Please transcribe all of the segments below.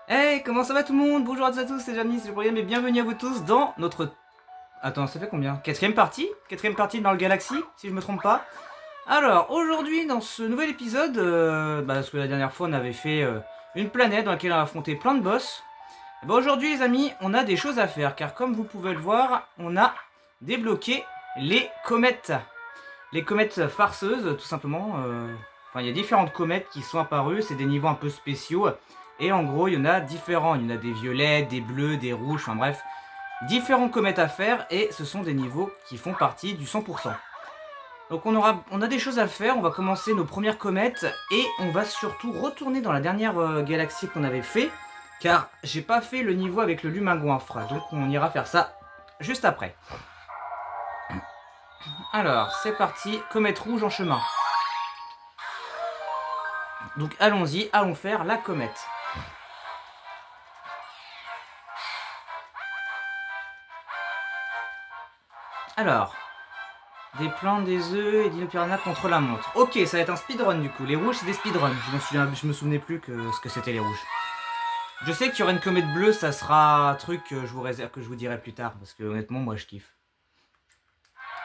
Hey, comment ça va tout le monde? Bonjour à tous, c'est Jamie, c'est le problème et bienvenue à vous tous dans notre... Attends, ça fait combien? Quatrième partie? Quatrième partie dans le Galaxy, si je me trompe pas. Alors, aujourd'hui, dans ce nouvel épisode, parce que la dernière fois on avait fait une planète dans laquelle on a affronté plein de boss. Et bah aujourd'hui les amis, on a des choses à faire, car comme vous pouvez le voir, on a débloqué les comètes. Les comètes farceuses, tout simplement. Enfin, il y a différentes comètes qui sont apparues, c'est des niveaux un peu spéciaux. Et en gros, il y en a différents. Il y en a des violets, des bleus, des rouges, enfin bref. Différentes comètes à faire et ce sont des niveaux qui font partie du 100%. Donc on a des choses à faire, on va commencer nos premières comètes et on va surtout retourner dans la dernière galaxie qu'on avait fait. Car j'ai pas fait le niveau avec le Lumingoinfra, donc on ira faire ça juste après. Alors, c'est parti, comète rouge en chemin. Donc allons-y, allons faire la comète. Alors, des plantes, des œufs et Dino-Piranha contre la montre. Ok, ça va être un speedrun du coup. Les rouges, c'est des speedruns. Je me souvenais plus que ce que c'était les rouges. Je sais qu'il y aura une comète bleue, ça sera un truc que je vous réserve, que je vous dirai plus tard. Parce que honnêtement, moi je kiffe.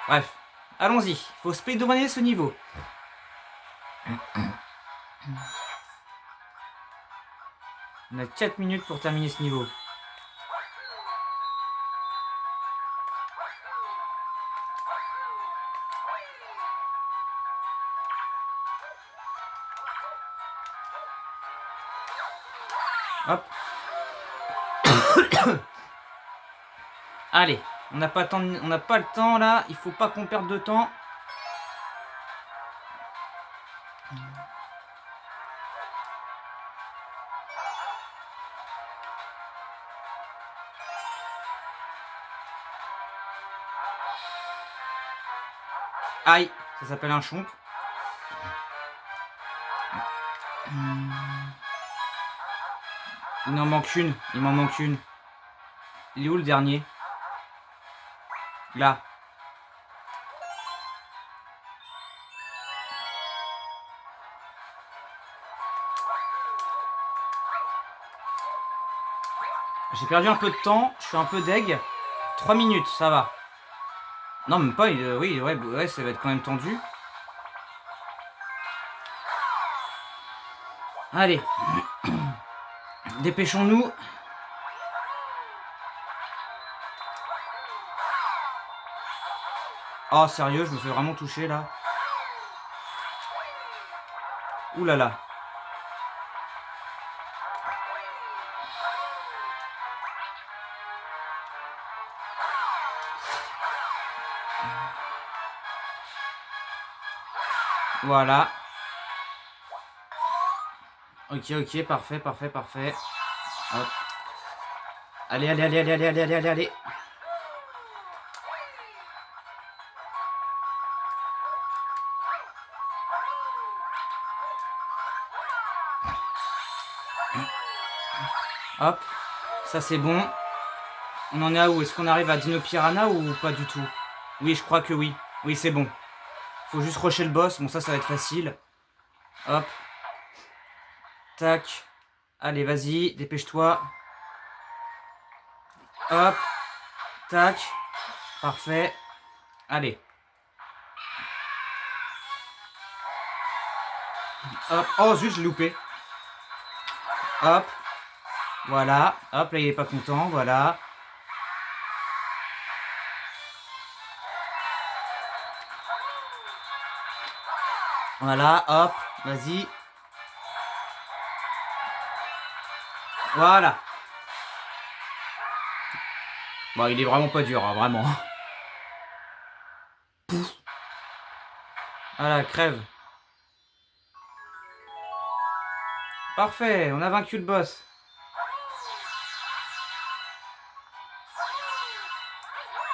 Bref, allons-y. Faut speedrunner ce niveau. On a 4 minutes pour terminer ce niveau. Hop. Allez, on n'a pas le temps là, il faut pas qu'on perde de temps. Aïe, ça s'appelle un chomp. Il m'en manque une, il m'en manque une. Il est où le dernier? Là. J'ai perdu un peu de temps, je suis un peu deg. 3 minutes, ça va. Non, même pas, oui, ouais, ça va être quand même tendu. Allez. Dépêchons-nous. Oh, sérieux, je me fais vraiment toucher là. Ouh là là. Voilà. Ok, ok, parfait, parfait, parfait. Hop. Allez, allez, allez, allez, allez, allez, allez, allez. Hop. Ça c'est bon. On en est à où? Est-ce qu'on arrive à Dino-Piranha ou pas du tout? Oui, je crois que oui. Oui, c'est bon. Faut juste rusher le boss. Bon, ça va être facile. Hop. Tac. Allez, vas-y, dépêche-toi. Hop. Tac. Parfait. Allez. Hop. Oh, zut, je l'ai loupé. Hop. Voilà. Hop, là, il est pas content. Voilà. Voilà, hop. Vas-y. Voilà. Bon, il est vraiment pas dur, hein, vraiment. Voilà, crève. Parfait, on a vaincu le boss.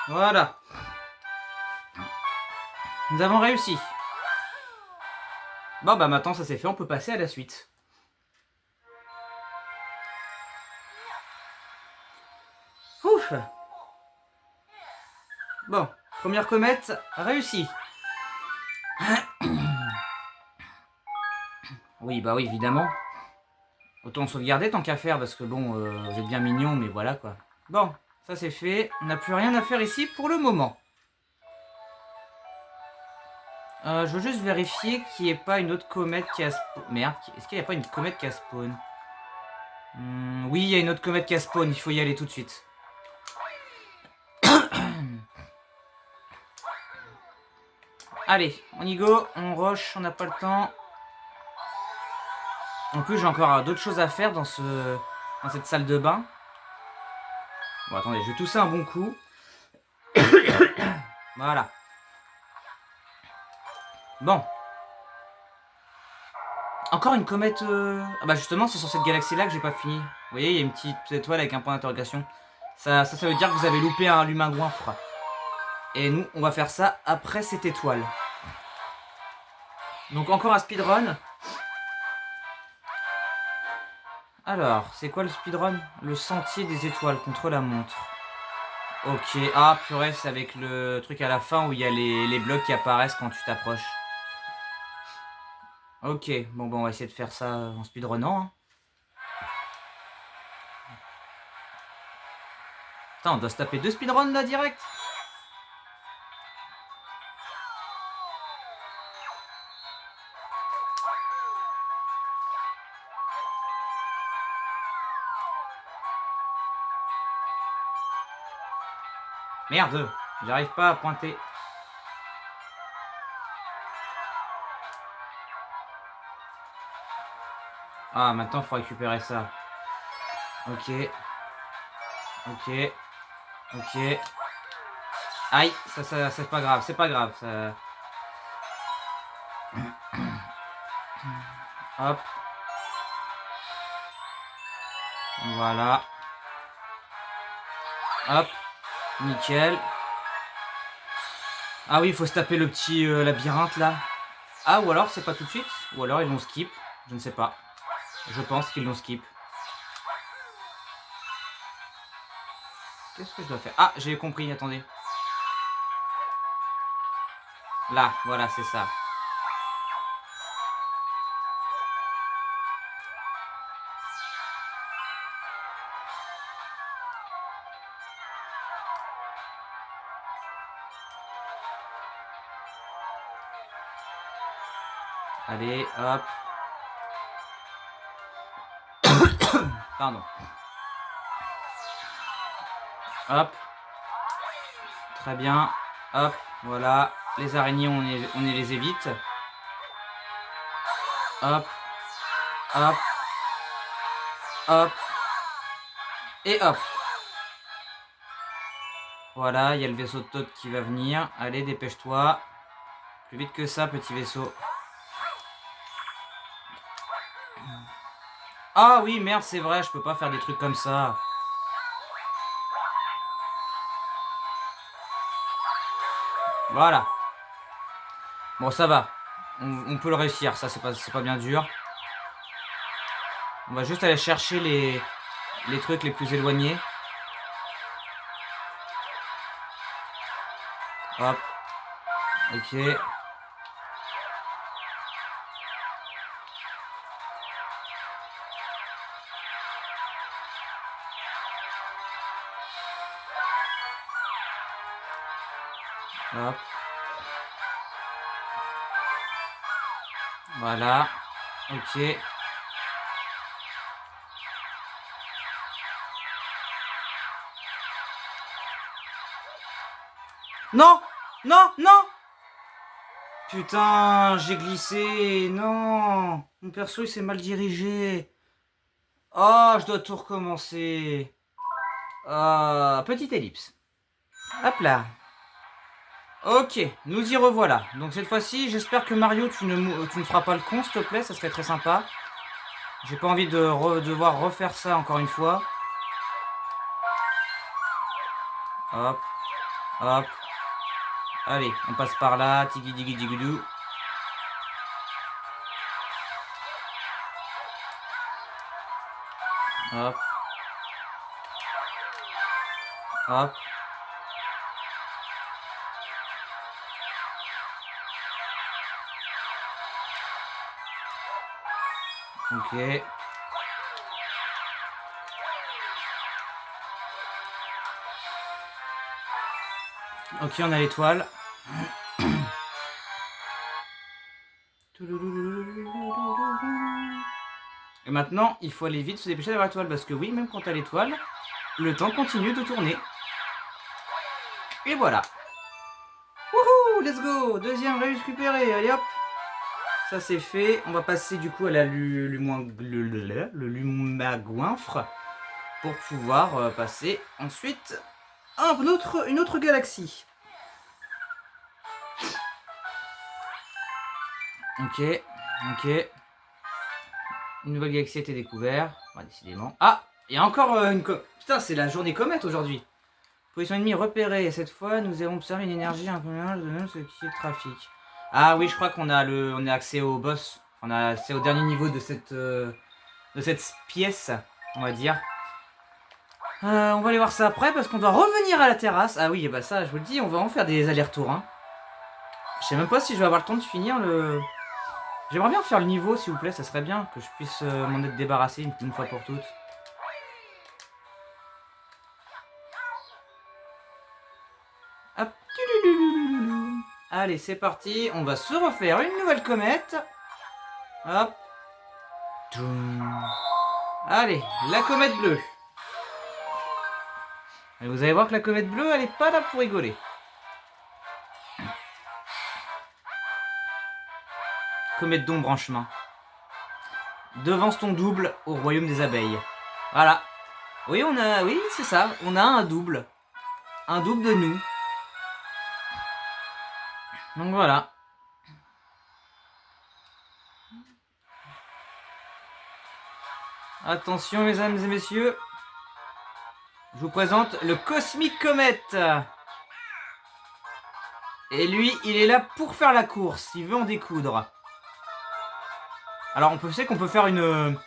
Voilà. Nous avons réussi. Bon, bah maintenant ça c'est fait, on peut passer à la suite. Ouf. Bon, première comète réussie. Oui, bah oui, évidemment. Autant sauvegarder tant qu'à faire, parce que bon, vous êtes bien mignons, mais voilà quoi. Bon, ça c'est fait. On n'a plus rien à faire ici pour le moment. Je veux juste vérifier qu'il n'y ait pas une autre comète qui a spawn. Merde, est-ce qu'il n'y a pas une comète qui a spawn? Oui, il y a une autre comète qui a spawn, il faut y aller tout de suite. Allez, on y go, on rush, on n'a pas le temps. En plus, j'ai encore d'autres choses à faire dans cette salle de bain. Bon, attendez, je vais tousser un bon coup. Voilà. Bon. Encore une comète... Ah bah justement, c'est sur cette galaxie-là que j'ai pas fini. Vous voyez, il y a une petite étoile avec un point d'interrogation. Ça veut dire que vous avez loupé un humain goinfre. Et nous, on va faire ça après cette étoile. Donc encore un speedrun. Alors, c'est quoi le speedrun? Le sentier des étoiles contre la montre. Ok, ah purée, c'est avec le truc à la fin où il y a les blocs qui apparaissent quand tu t'approches. Ok, bon, on va essayer de faire ça en speedrunnant. Hein. Putain, on doit se taper 2 speedruns là direct. Merde, j'arrive pas à pointer. Ah, maintenant il faut récupérer ça. Ok. Ok. Ok. Aïe, ça c'est pas grave, c'est pas grave. Ça... Hop. Voilà. Hop. Nickel. Ah oui, il faut se taper le petit labyrinthe là. Ah, ou alors c'est pas tout de suite. Ou alors ils l'ont skip. Je ne sais pas. Je pense qu'ils l'ont skip. Qu'est-ce que je dois faire? Ah, j'ai compris, attendez. Là, voilà, c'est ça. Allez, hop. Pardon. Hop. Très bien. Hop, voilà. Les araignées, on les évite. Hop. Hop. Hop. Et hop. Voilà, il y a le vaisseau de Todd qui va venir. Allez, dépêche-toi. Plus vite que ça, petit vaisseau. Ah oui, merde, c'est vrai, je peux pas faire des trucs comme ça. Voilà. Bon, ça va. On peut le réussir, ça, c'est pas bien dur. On va juste aller chercher les trucs les plus éloignés. Hop. Ok. Hop. Voilà. Ok. Non! Non! Non! Putain, j'ai glissé. Non! Mon perso, il s'est mal dirigé. Oh, je dois tout recommencer. Petite ellipse. Hop là. Ok, nous y revoilà. Donc cette fois-ci, j'espère que Mario, tu ne feras pas le con, s'il te plaît, ça serait très sympa. J'ai pas envie de devoir refaire ça encore une fois. Hop, hop. Allez, on passe par là, tigi digi digidou. Hop. Hop. Ok. Ok, on a l'étoile. Et maintenant, il faut aller vite se dépêcher d'avoir l'étoile. Parce que oui, même quand t'as l'étoile, le temps continue de tourner. Et voilà. Wouhou, let's go. Deuxième récupéré. Allez hop. Ça c'est fait. On va passer du coup à la Lumagoinfre pour pouvoir passer ensuite à une autre galaxie. Ok, ok. Une nouvelle galaxie a été découverte. Ouais, décidément. Ah, il y a encore une... Putain, c'est la journée comète aujourd'hui. Position ennemie repérée. Cette fois, nous avons observé une énergie un peu mélange de même ce qui est le trafic. Ah oui, je crois qu'on a on a accès au boss. On a accès au dernier niveau de cette pièce, on va dire. On va aller voir ça après parce qu'on doit revenir à la terrasse. Ah oui, bah ça, je vous le dis, on va en faire des allers-retours. Hein. Je sais même pas si je vais avoir le temps de finir le... J'aimerais bien faire le niveau, s'il vous plaît, ça serait bien que je puisse m'en être débarrassé une fois pour toutes. Hop. Allez, c'est parti. On va se refaire une nouvelle comète. Hop. Allez, la comète bleue. Et vous allez voir que la comète bleue, elle est pas là pour rigoler. Comète d'ombre en chemin. Devance ton double au royaume des abeilles. Voilà. Oui, oui, c'est ça. On a un double. Un double de nous. Donc voilà. Attention, mesdames et messieurs. Je vous présente le Cosmic Comet. Et lui, il est là pour faire la course. Il veut en découdre. Alors, on sait qu'on peut faire une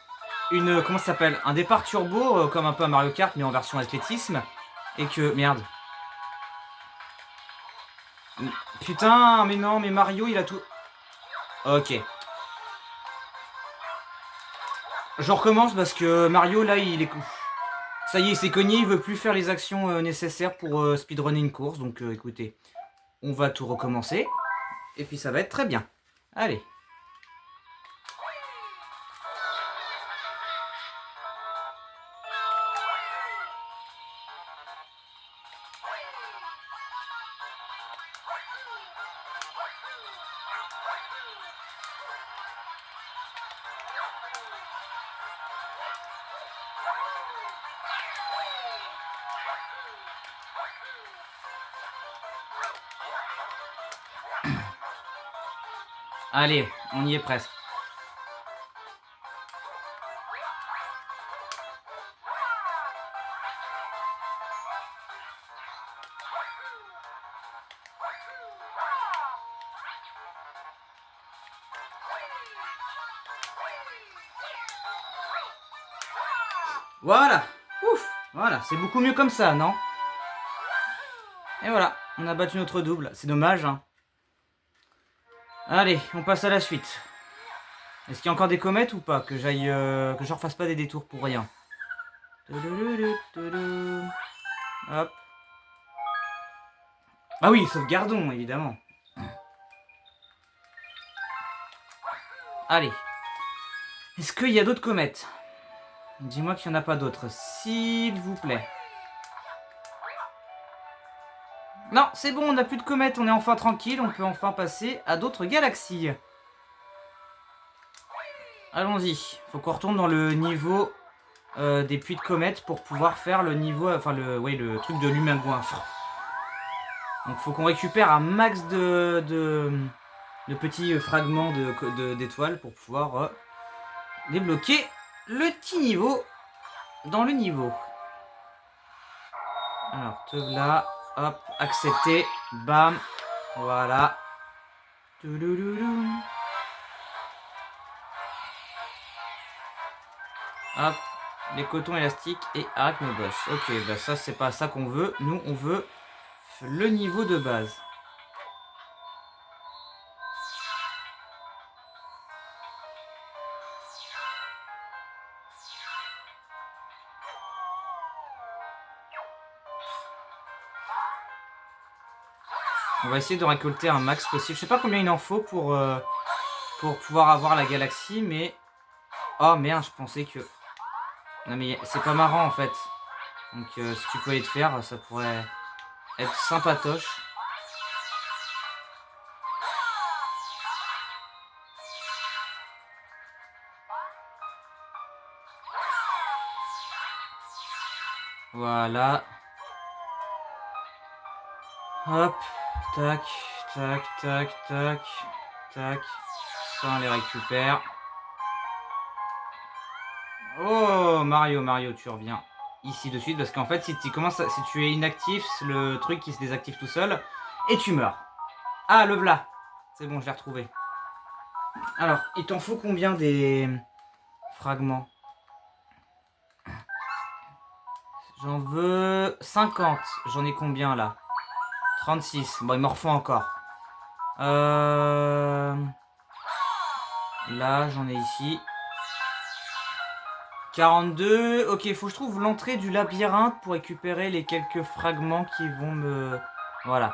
comment ça s'appelle, un départ turbo, comme un peu à Mario Kart, mais en version athlétisme. Et que... Merde. Putain, mais non, mais Mario, il a tout... Ok. Je recommence parce que Mario, là, il est... Ça y est, il s'est cogné, il veut plus faire les actions nécessaires pour speedrunner une course. Donc, écoutez, on va tout recommencer. Et puis, ça va être très bien. Allez. Allez, on y est presque. Voilà. Ouf. Voilà, c'est beaucoup mieux comme ça, non? Et voilà, on a battu notre double. C'est dommage, hein. Allez, on passe à la suite. Est-ce qu'il y a encore des comètes ou pas? Que j'aille, que je refasse pas des détours pour rien. Hop. Ah oui, sauvegardons, évidemment. Allez. Est-ce qu'il y a d'autres comètes? Dis-moi qu'il n'y en a pas d'autres, s'il vous plaît. Non, c'est bon, on n'a plus de comètes, on est enfin tranquille, on peut enfin passer à d'autres galaxies. Allons-y, faut qu'on retourne dans le niveau des puits de comètes pour pouvoir faire le niveau, enfin le truc de l'humain-goinfre. Donc faut qu'on récupère un max de petits fragments d'étoiles pour pouvoir débloquer le petit niveau dans le niveau. Alors, te là, hop, accepter, bam, voilà. Hop, les cotons élastiques et arachnoboss. Ok, bah ça c'est pas ça qu'on veut. Nous on veut le niveau de base. On va essayer de récolter un max possible. Je sais pas combien il en faut pour pouvoir avoir la galaxie, mais... Oh merde, je pensais que... Non mais c'est pas marrant en fait. Donc si tu pouvais le faire, ça pourrait être sympatoche. Voilà. Hop. Tac, tac, tac, tac, tac. Ça on les récupère. Oh Mario, Mario, tu reviens ici de suite parce qu'en fait si tu es inactif, le truc qui se désactive tout seul et tu meurs. Ah le v'là. C'est bon, je l'ai retrouvé. Alors, il t'en faut combien des fragments? J'en veux 50. J'en ai combien là? 36. Bon, il m'en refait encore. Là, j'en ai ici. 42. Ok, faut que je trouve l'entrée du labyrinthe pour récupérer les quelques fragments qui vont me... Voilà.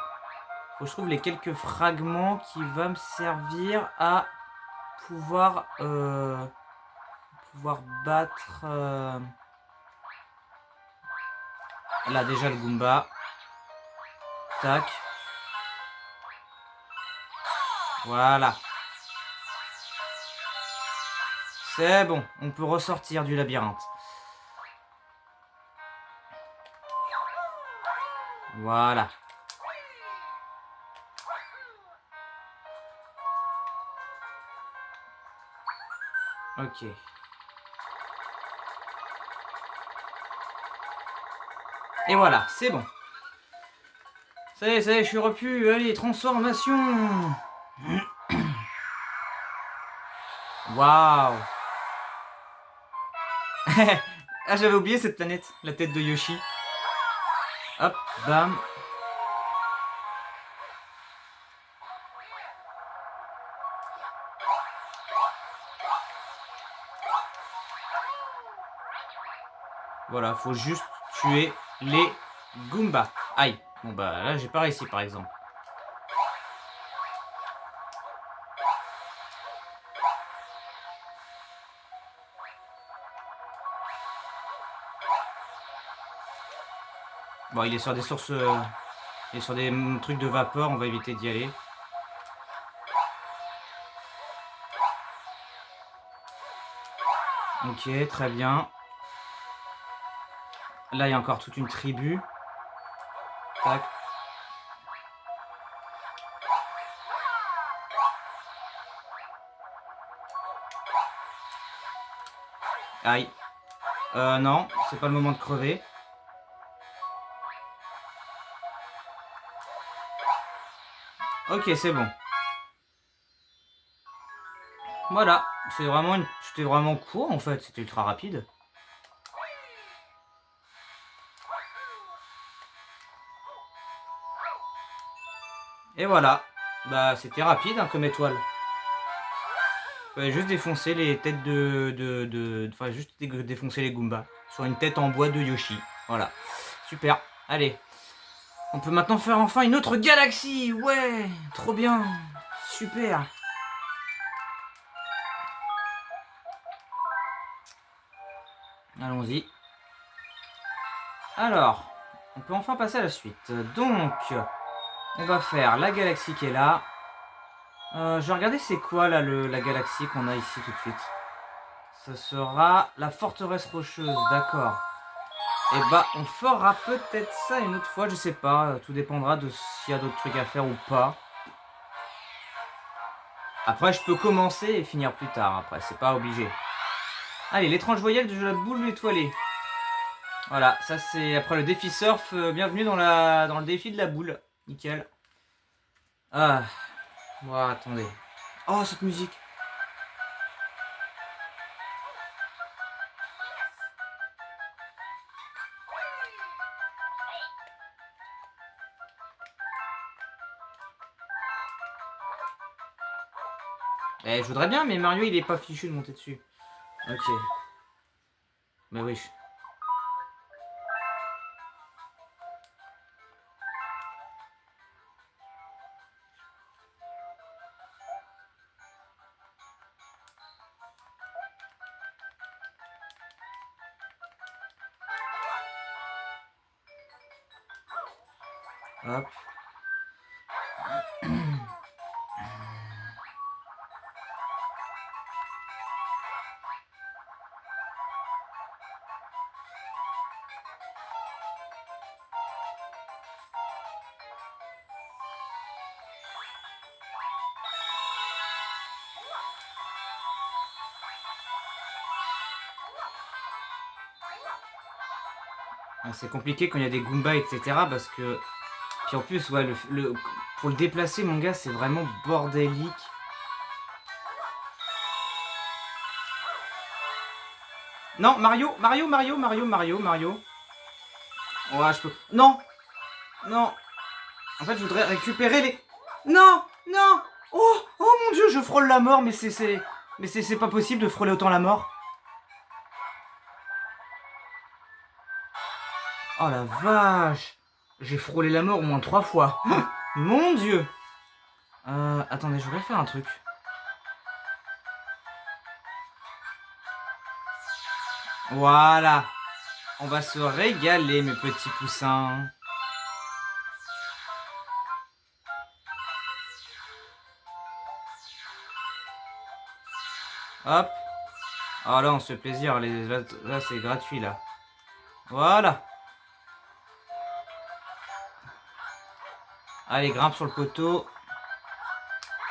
Faut que je trouve les quelques fragments qui vont me servir à pouvoir, battre... Là, déjà le Goomba. Tac. Voilà. C'est bon, on peut ressortir du labyrinthe. Voilà. Ok. Et voilà, c'est bon. Ça y est, je suis repu. Allez, transformation. Waouh. Ah, j'avais oublié cette planète, la tête de Yoshi. Hop, bam. Voilà, faut juste tuer les Goombas. Aïe. Bon bah là, j'ai pas réussi par exemple. Bon, il est sur des sources... il est sur des trucs de vapeur, on va éviter d'y aller. Ok, très bien. Là, il y a encore toute une tribu. Tac. Aïe. Non, c'est pas le moment de crever. Ok, c'est bon. Voilà, c'était vraiment court en fait, c'était ultra rapide. Et voilà, bah c'était rapide hein, comme étoile. Fallait juste défoncer les têtes Fallait juste défoncer les Goombas sur une tête en bois de Yoshi. Voilà, super. Allez, on peut maintenant faire enfin une autre galaxie. Ouais, trop bien, super. Allons-y. Alors, on peut enfin passer à la suite. Donc, on va faire la galaxie qui est là. Je vais regarder c'est quoi là la galaxie qu'on a ici tout de suite. Ce sera la forteresse rocheuse, d'accord. Et bah on fera peut-être ça une autre fois, je sais pas. Tout dépendra de s'il y a d'autres trucs à faire ou pas. Après je peux commencer et finir plus tard, après c'est pas obligé. Allez, l'étrange voyelle de la boule étoilée. Voilà, ça c'est après le défi surf. Bienvenue dans le défi de la boule. Nickel. Ah, bon, attendez. Oh cette musique. Eh, je voudrais bien, mais Mario il est pas fichu de monter dessus. Ok. Mais oui. Hop. C'est compliqué quand il y a des Goombas, etc. Parce que... Puis en plus, ouais, pour le déplacer, mon gars, c'est vraiment bordélique. Non, Mario. Ouais, je peux... Non. En fait, je voudrais récupérer les... Non. Oh mon dieu, je frôle la mort, mais c'est pas possible de frôler autant la mort. Oh la vache. J'ai frôlé la mort au moins 3 fois. Mon dieu. Attendez, je voudrais faire un truc. Voilà. On va se régaler, mes petits poussins. Hop. Ah là, on se fait plaisir. Là c'est gratuit, là. Voilà. Allez, grimpe sur le poteau.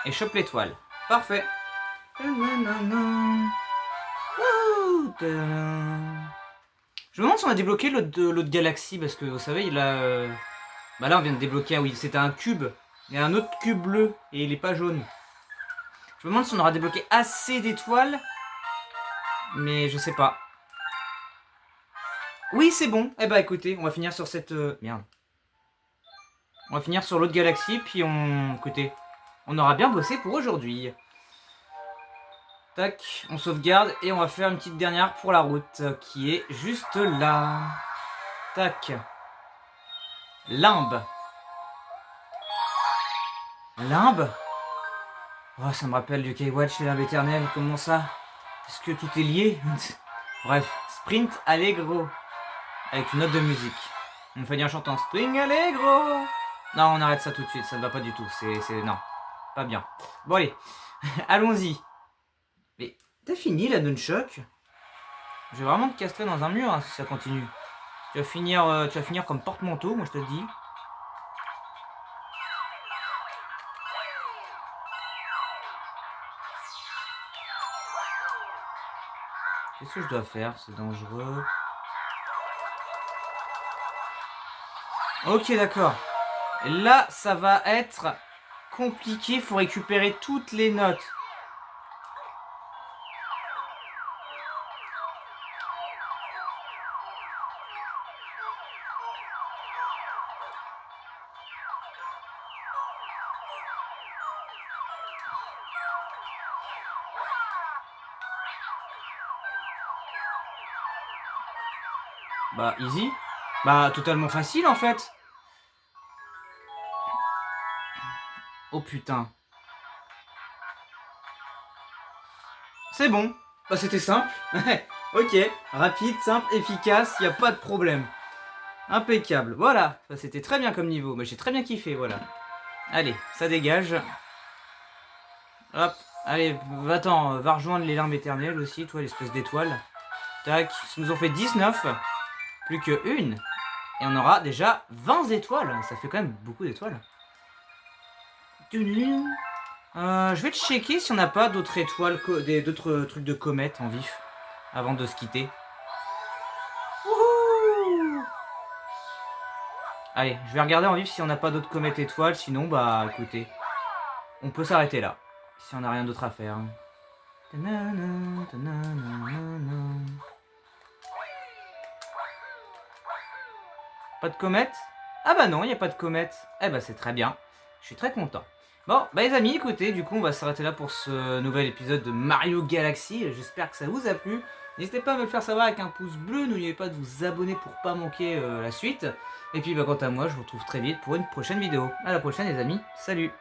Et chope l'étoile. Parfait. Je me demande si on a débloqué l'autre galaxie. Parce que vous savez, il a... Bah là, on vient de débloquer. Ah oui, c'était un cube. Il y a un autre cube bleu. Et il est pas jaune. Je me demande si on aura débloqué assez d'étoiles. Mais je sais pas. Oui, c'est bon. Eh bah écoutez, on va finir sur cette... Merde. On va finir sur l'autre galaxie, puis écoutez, on aura bien bossé pour aujourd'hui. Tac, on sauvegarde et on va faire une petite dernière pour la route, qui est juste là. Tac. Limbe. Oh, ça me rappelle du K-Watch et Limbe éternel, comment ça? Est-ce que tout est lié? Bref, Sprint Allegro. Avec une note de musique. On fait bien en chantant Sprint Allegro. Non, on arrête ça tout de suite, ça ne va pas du tout. Non, pas bien. Bon, allez, allons-y. Mais t'as fini la nunchuck? Je vais vraiment te castrer dans un mur hein, si ça continue. Tu vas finir comme porte-manteau, moi je te le dis. Qu'est-ce que je dois faire? C'est dangereux. Ok, d'accord. Là, ça va être compliqué. Il faut récupérer toutes les notes. Bah, easy. Bah, totalement facile en fait. Oh putain. C'est bon. Bah, c'était simple. Ok. Rapide, simple, efficace. Il n'y a pas de problème. Impeccable. Voilà. Ça, c'était très bien comme niveau. Mais j'ai très bien kiffé. Voilà. Allez, ça dégage. Hop. Allez, va-t'en. Va rejoindre les limbes éternelles aussi, toi, l'espèce d'étoile. Tac. Ils nous ont fait 19. Plus que une. Et on aura déjà 20 étoiles. Ça fait quand même beaucoup d'étoiles. Je vais checker si on n'a pas d'autres étoiles, d'autres trucs de comètes en vif. Avant de se quitter. Wouhou! Allez, je vais regarder en vif si on n'a pas d'autres comètes étoiles. Sinon, bah écoutez, on peut s'arrêter là. Si on n'a rien d'autre à faire. Pas de comète? Ah bah non, il n'y a pas de comète. Eh bah c'est très bien. Je suis très content. Bon, bah les amis, écoutez, du coup on va s'arrêter là pour ce nouvel épisode de Mario Galaxy. J'espère que ça vous a plu. N'hésitez pas à me le faire savoir avec un pouce bleu. N'oubliez pas de vous abonner pour pas manquer la suite. Et puis bah quant à moi, je vous retrouve très vite pour une prochaine vidéo. À la prochaine les amis, salut!